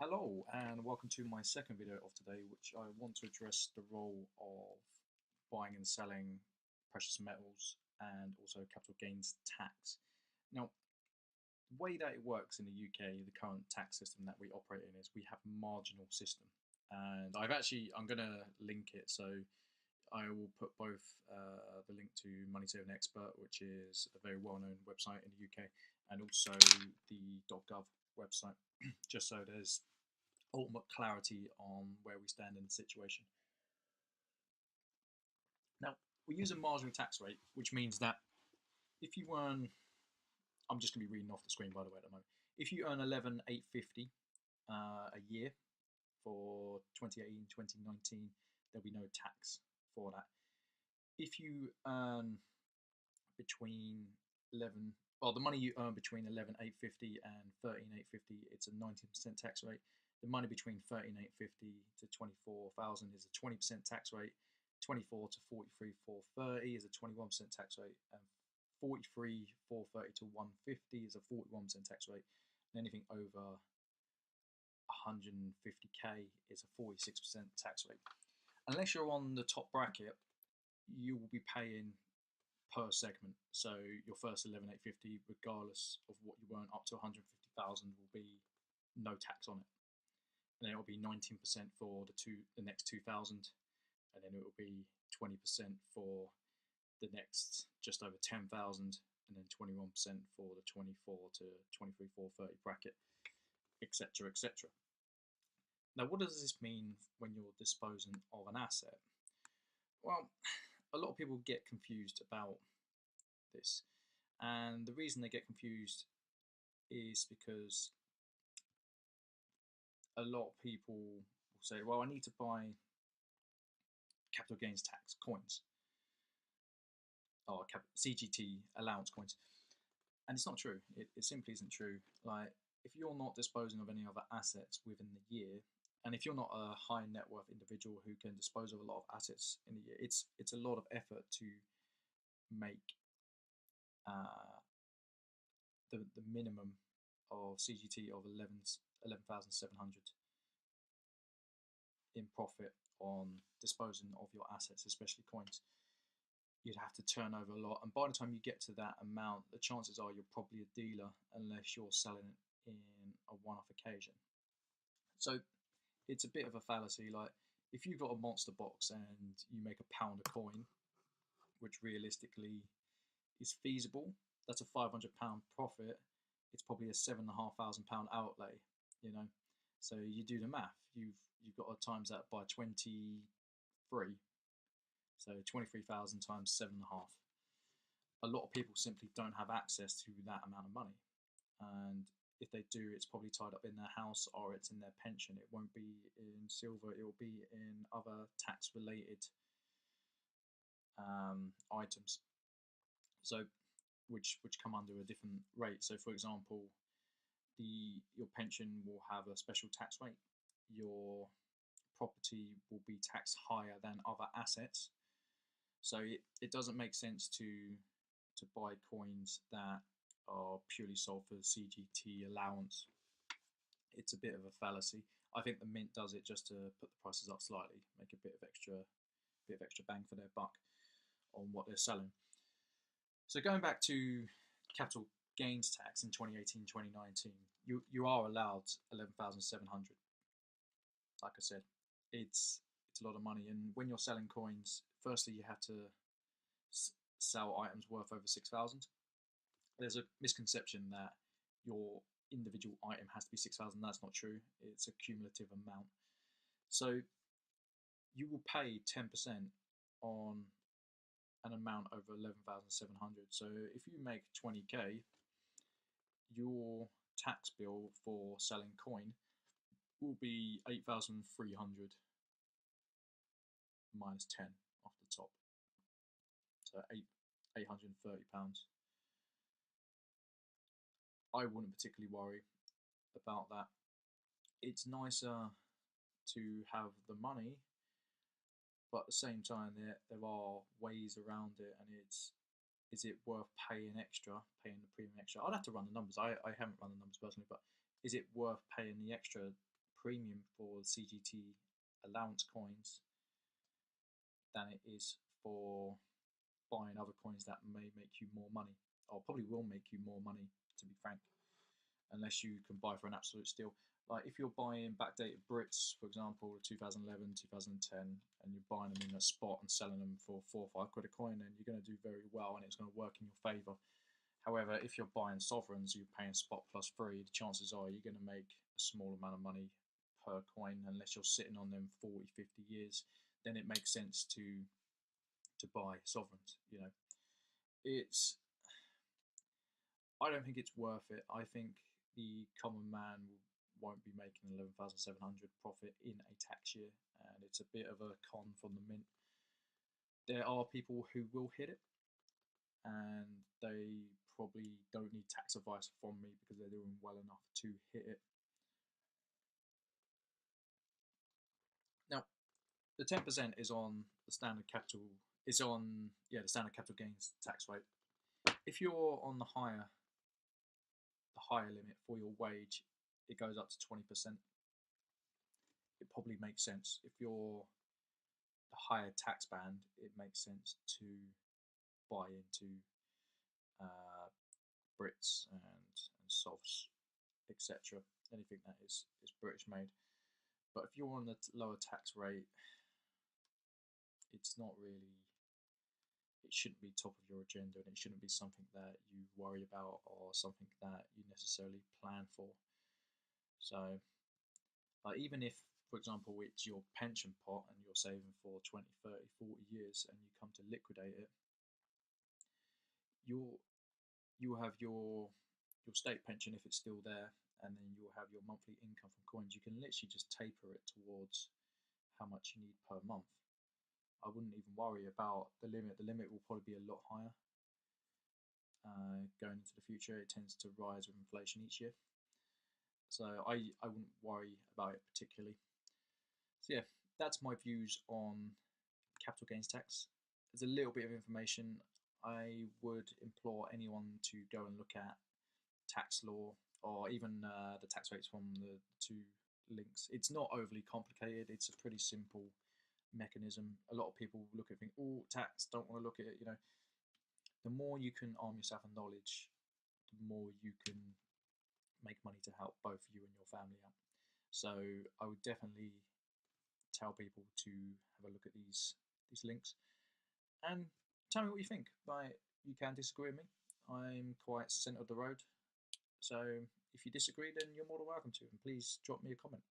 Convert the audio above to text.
Hello and welcome to my second video of today, which I want to address the role of buying and selling precious metals and also capital gains tax. Now, the way that it works in the UK, the current tax system that we operate in is we have a marginal system, and I'm going to link it, so I will put both the link to Money Saving Expert, which is a very well-known website in the UK, and also the .gov website, just so there's ultimate clarity on where we stand in the situation. Now, we use a marginal tax rate, which means that if you earn, I'm just going to be reading off the screen by the way at the moment. If you earn 11,850 a year for 2018, 2019, there'll be no tax for that. If you earn between 11, well, the money you earn between 11,850 and 13,850, it's a 19% tax rate. The money between 13,850 to 24,000 is a 20% tax rate. 24 to 43,430 is a 21% tax rate, and 43,430 to 150 is a 41% tax rate, and anything over 150k is a 46% tax rate. Unless you're on the top bracket, you will be paying per segment. So your first 11,850, regardless of what you earn up to 150,000, will be no tax on it. And then it will be 19% for the next 2,000, and then it will be 20% for the next just over 10,000, and then 21% for the 24 to 23,430 bracket, etc., etc. Now, what does this mean when you're disposing of an asset? Well, a lot of people get confused about this, and the reason they get confused is because a lot of people will say, well, I need to buy capital gains tax coins or CGT allowance coins, and it's not true. It simply isn't true. Like, if you're not disposing of any other assets within the year, and if you're not a high net worth individual who can dispose of a lot of assets in the year, it's a lot of effort to make the minimum of CGT of 11,700 in profit on disposing of your assets, especially coins. You'd have to turn over a lot, and by the time you get to that amount, the chances are you're probably a dealer unless you're selling it in a one-off occasion. So it's a bit of a fallacy. Like, if you've got a monster box and you make £1 a coin, which realistically is feasible, that's a £500 profit. It's probably a £7,500 outlay, you know. So you do the math. You've got to times that by 23. So 23,000 times 7.5. A lot of people simply don't have access to that amount of money, and if they do, it's probably tied up in their house or it's in their pension. It won't be in silver. It will be in other tax-related items. So, which come under a different rate. So, for example, your pension will have a special tax rate. Your property will be taxed higher than other assets. So it doesn't make sense to buy coins that are purely sold for CGT allowance. It's a bit of a fallacy. I think the mint does it just to put the prices up slightly, make a bit of extra bang for their buck on what they're selling. So going back to capital gains tax in 2018, 2019, you are allowed 11,700. Like I said, it's a lot of money, and when you're selling coins, firstly you have to sell items worth over 6,000. There's a misconception that your individual item has to be 6,000. That's not true. It's a cumulative amount. So you will pay 10% on an amount over 11,700. So if you make 20k, your tax bill for selling coin will be 8,300 minus 10 off the top. So £830. I wouldn't particularly worry about that. It's nicer to have the money, but at the same time, there are ways around it, and is it worth paying the premium extra? I'd have to run the numbers. I haven't run the numbers personally, but is it worth paying the extra premium for CGT allowance coins than it is for buying other coins that may make you more money, or probably will make you more money, to be frank, unless you can buy for an absolute steal. Like if you're buying backdated Brits, for example, 2011, 2010, and you're buying them in a spot and selling them for £4 or £5 a coin, then you're going to do very well and it's going to work in your favour. However, if you're buying sovereigns, you're paying spot plus free, the chances are you're going to make a small amount of money per coin unless you're sitting on them 40, 50 years. Then it makes sense to buy sovereigns. You know, it's I don't think it's worth it. I think the common man won't be making 11,700 profit in a tax year, and it's a bit of a con from the mint. There are people who will hit it, and they probably don't need tax advice from me because they're doing well enough to hit it. Now, the 10% is on the standard capital. It's on the standard capital gains tax rate. If you're on the higher limit for your wage, it goes up to 20%. It probably makes sense. If you're the higher tax band, it makes sense to buy into Brits and sovs, etc. Anything that is British made. But if you're on the lower tax rate, it's not really. It shouldn't be top of your agenda, and it shouldn't be something that you worry about or something that you necessarily plan for. So, even if, for example, it's your pension pot and you're saving for 20, 30, 40 years and you come to liquidate it, you'll have your state pension if it's still there, and then you'll have your monthly income from coins. You can literally just taper it towards how much you need per month. I wouldn't even worry about the limit. The limit will probably be a lot higher going into the future. It tends to rise with inflation each year. So I wouldn't worry about it particularly. So yeah, that's my views on capital gains tax. There's a little bit of information. I would implore anyone to go and look at tax law or even the tax rates from the two links. It's not overly complicated. It's a pretty simple mechanism. A lot of people look at it and think, oh, tax, don't want to look at it. You know, the more you can arm yourself with knowledge, the more you can make money to help both you and your family out. So I would definitely tell people to have a look at these links and tell me what you think. Like, you can disagree with me. I'm quite centre of the road. So if you disagree, then you're more than welcome to. And please drop me a comment.